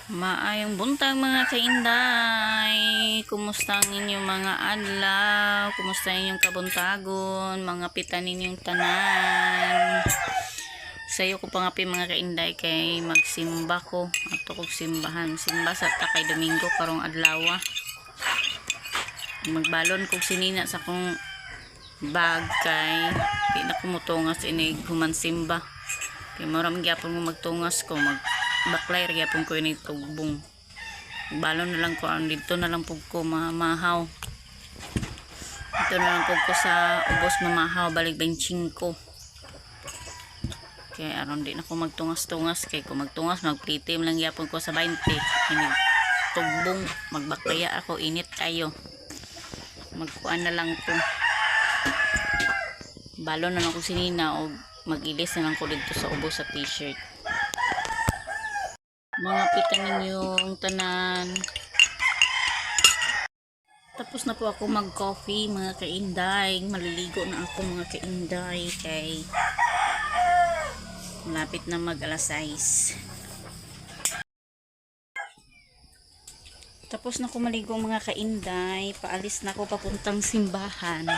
Maayong buntag mga kainday. Kumusta ang inyong mga adlaw? Kumusta inyong kabuntagon? Mga pita ninyong tanan. Sayo ko pa nga mga kainday kay magsimba ko. Ato kong simbahan. Simba sa takay Domingo karong adlaw. Magbalon kong sinina sa kong bag kay di na kumutungas inig human simba. Kay maraming gyapon mo magtungas ko baklay gyapon ko ini tugbong. Balon na lang ko dito na lang pug ko mamahaw. Dito na lang pug ko sa ubos mamahaw balik 25. Kay aron di na ko magtungas-tungas kay kung magtungas magplitim lang gyapon ko sa 20. Ini tugbong magbaklaya ako init kayo. Magkuan na lang ko. Balon na lang ko sinina o magilis na lang ko dito sa ubos sa t-shirt. Mga pitang ninyong tanan. Tapos na po ako mag coffee mga kainday. Maliligo na ako mga kainday kay malapit na mag alas 6. Tapos na ako maligo mga kainday. Paalis na ako papuntang simbahan.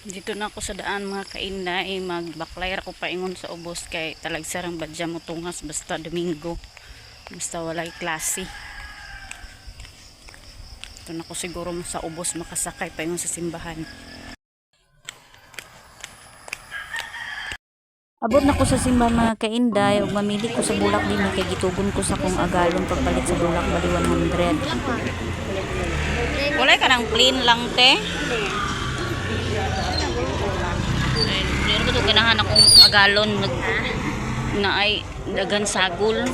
Dito na ako sa daan mga kainday, magbaklay ako paingon sa ubos kay talagsarang badya mo tungas basta Domingo, basta walay klase. Dito na ako siguro sa ubos makasakay paingon sa simbahan. Abot na ko sa simbahan mga kainday ug mamili ko sa bulak din kay gitugon ko sa kong agalon pagpalit sa bulak bali 100. Walay ka nang plain lang te. Meron ko ito ganahan akong agalon na ay dagan sagol.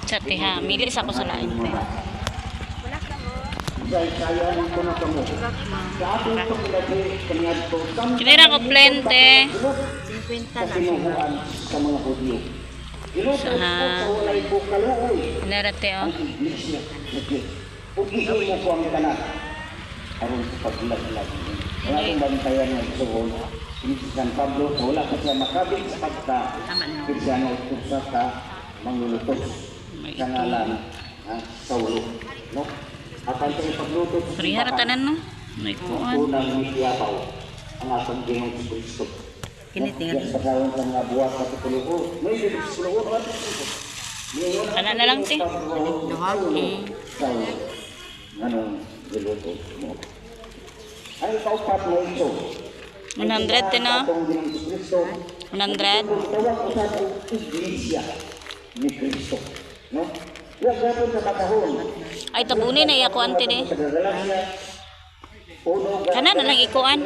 Sa tiha, mili sa ako sa lain. Kinira ko plente. 50 sa narate o Pag-iin mo po ang kanak aron sa paglag-lag. Wala akong bantayan ng suhol. Si San Pablo, wala ka siya makabit sa pagka Kristiano sa ka manglulutos sa ngalan Saulo. No? At ang paglutos sa Rihara tanan no? May kuan. unang mitiyapaw ang atong Ginoong Kristo. Kinitingal. Sa karon sa mga buwas sa tutulugo. May tutulugo at Ana na lang ti. Anong niluto mo? Ang kaupat mo ito. 100 din no? 100. Tawag ko sa iglesia ni Cristo. No? Huwag natin sa patahon. Ay tabunin na iya ko ante de. Kana na lang ikuan.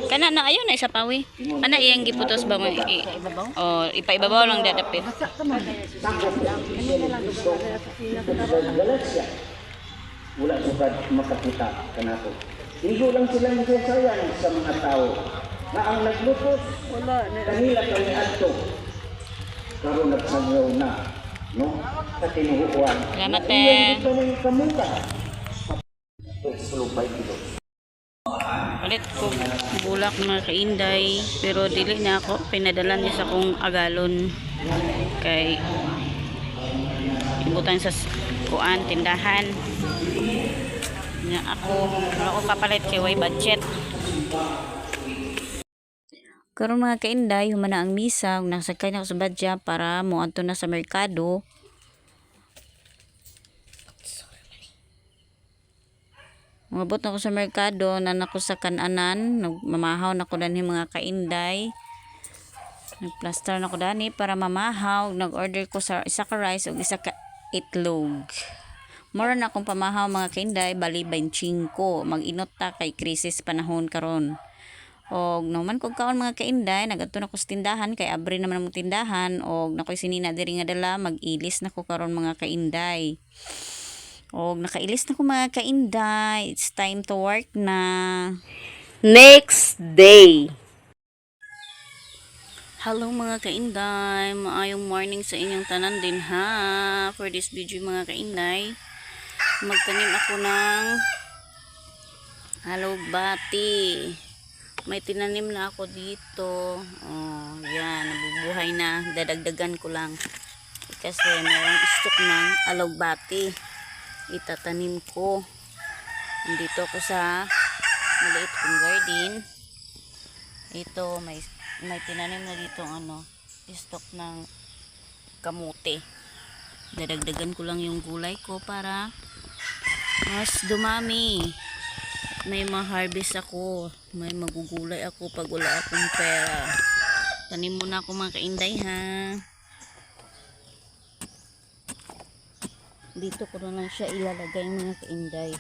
Kana na ayo na isa pawi. Ana iyang giputos ba mo ipaibabaw lang dadapit. Wala sugad makakita kanato. Hindi lang silang sasayan sa mga tao na ang naglutos kanila kami adto karon nagsangyaw na no sa tinuhuan. Salamat te. Ulit ko bulak mga kainday pero dili na ako pinadala niya sa kong agalon kay ibutan sa kuan tindahan nga ako wala ko papalit kay way budget. Karon mga kainday human na ang misa ug nasakay na ako sa badya para moadto na sa merkado. Mabot na ko sa merkado na nako sa kananan nagmamahaw na ko dani mga kainday. Nagplaster na ko dani para mamahaw. Nag-order ko sa isa ka rice ug isa ka itlog. Mura na akong pamahaw mga kainday bali 25. Mag-inot ta kay krisis panahon karon. Og naman kog kaon mga kainday nagadto na ko sa tindahan kay abre naman ang tindahan og nakoy sinina diri nga dala mag-ilis na ko karon mga kainday. Og nakailis na ko mga kainday. It's time to work na. Next day. Hello mga kainday. Maayong morning sa inyong tanan din ha. For this video mga kainday, magtanim ako ng Halugbati. May tinanim na ako dito. Oh, yan. Nabubuhay na. Dadagdagan ko lang. Kasi mayroong stock ng alugbati. Itatanim ko. Dito ako sa maliit kong garden. Ito, may tinanim na dito stock ng kamote. Dadagdagan ko lang yung gulay ko para mas dumami. May ma-harvest ako. May magugulay ako pag wala akong pera. Tanim muna ako mga kainday ha. Dito ko na lang siya ilalagay mga kainday.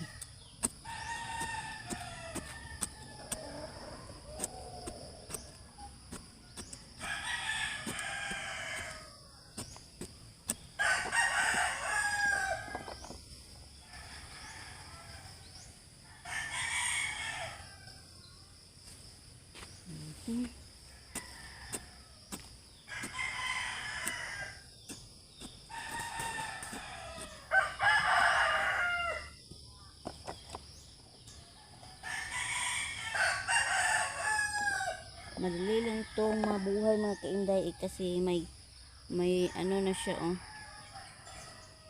Madali lang itong mabuhay mga kainday kasi may ano na siya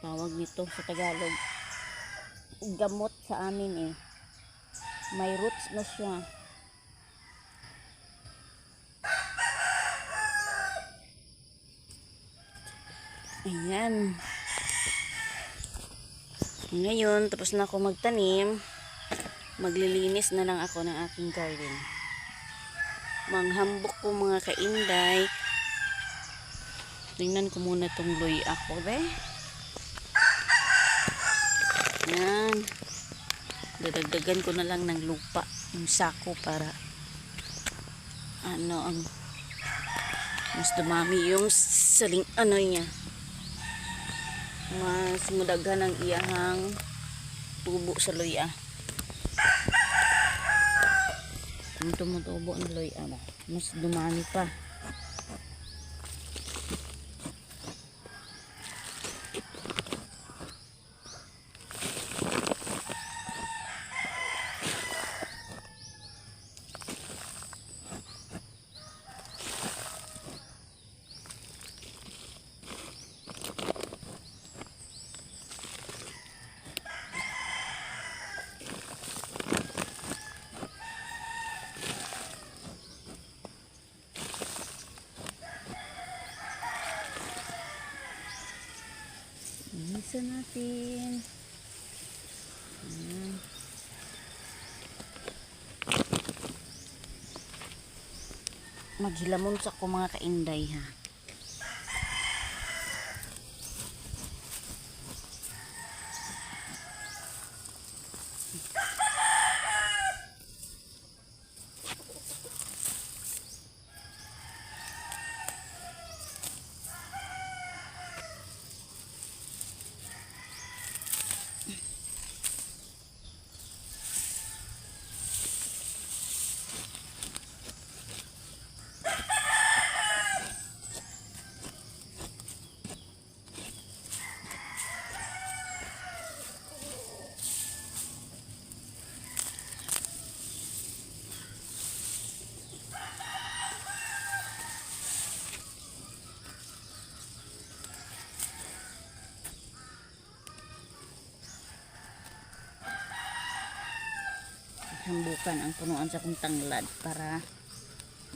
tawag nito sa Tagalog, gamot sa amin may roots na siya. Ayan, ngayon tapos na ako magtanim, maglilinis na lang ako ng aking garden. Manghambok ko mga kainday. Tingnan ko muna itong luy ako yan. Dadagdagan ko na lang ng lupa yung sako para ang mas dumami yung saling niya, mas mudaghan ang iyahang tubo sa luy Kung tumutubo ang luy mas dumami pa. Linisan natin. Ayan. Maghilamon sa ko mga kainday ha. Hambukan ang punuan sa kong tanglad para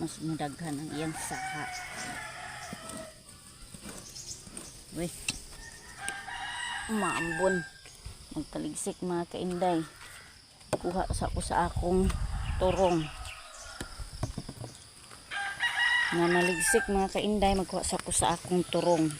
mas mudaghan ang iyang saha. Uy, maambon, magtaligsik mga kainday. Kuha sa ako sa akong turong na naligsik mga kainday. Magkuha sa ako sa akong turong.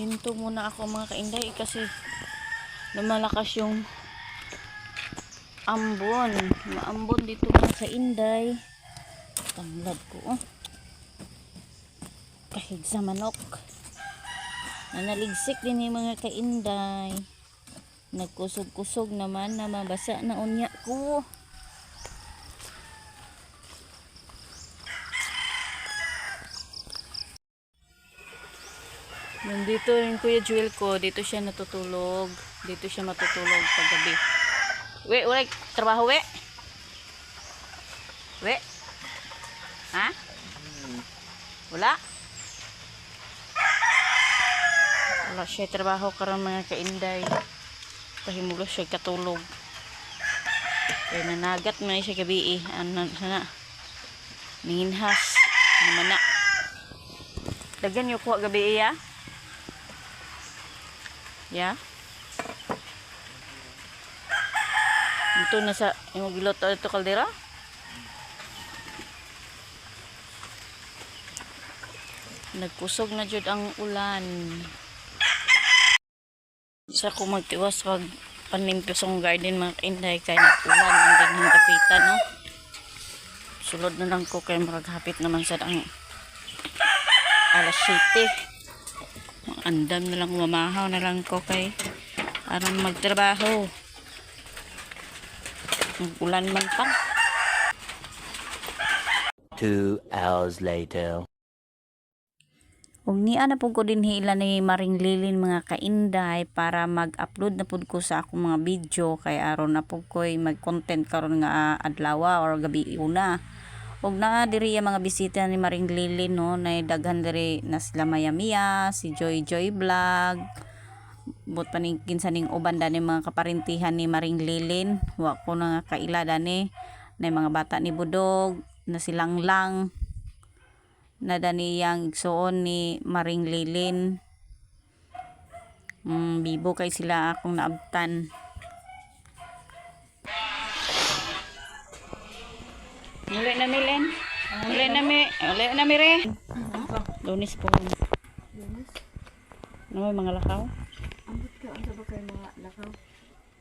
Hinto muna ako mga kainday kasi lumalakas yung ambon. Maambon dito mga kainday. Tanglad ko. Kahig sa manok. Nanaligsik din yung mga kainday. Nagkusog-kusog naman na mabasa na unya ko. Nandito yung Kuya Jewel ko. Dito siya natutulog. Dito siya matutulog paggabi. We, wala trabaho, we? We? Ha? Wala? Wala siya trabaho karon mga kainday. Pahimulo siya katulog. Kaya nanagat man siya gabi eh. Ano sana? Ninginhas. Namana. Dagan yung kuha gabi eh ya? Ya? Ito na sa yung giloto ito kaldera? Nagkusog na jud ang ulan. Sa ko magtiwas pag panimpyo sa garden mga kainday kay nag-ulan ang ganang kapitan no. Sulod na lang ko kay maghapit naman sa ang alas 7. Andam na lang mamahaw na lang ko kay aron magtrabaho. Ulan man pa. 2 hours later. Ug niya na pud ko din hila ni Maring Lilin mga kainday para mag-upload na pud ko sa akong mga video kay aron na pud ko'y mag-content karon nga adlaw or gabi una. Ug na diri ang mga bisita ni Maring Lilin no, na daghan diri na sila Maya Mia, si Joy Joy Vlog. Bot paningkin sa ning uban dani mga kaparintihan ni Maring Lilin. Wa ko na kaila dani na mga bata ni Budog, na silang lang na dani yang igsoon ni Maring Lilin. Bibo kay sila akong naabtan. Muli na Milen. Muli na mi re. Lunis po. Ano may mga lakaw? Ambot ka, ang sabag kayo mga lakaw.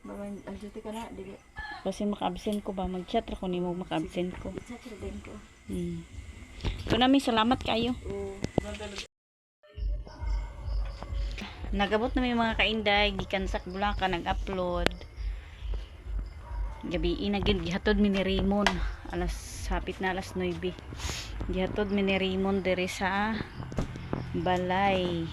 Bawan, ang duty ka na, dili. Kasi maka-absent ko ba? Mag-chat ako ni mo maka-absent ko. Sa din ko. Ito namin, salamat kayo. Nagabot na may mga kainday, gikan sa Bulacan, nag-upload. Gabi inagin, gihatod mi ni Raymond. Hapit na alas 9. Gihatod mi ni Raymond diri sa balay.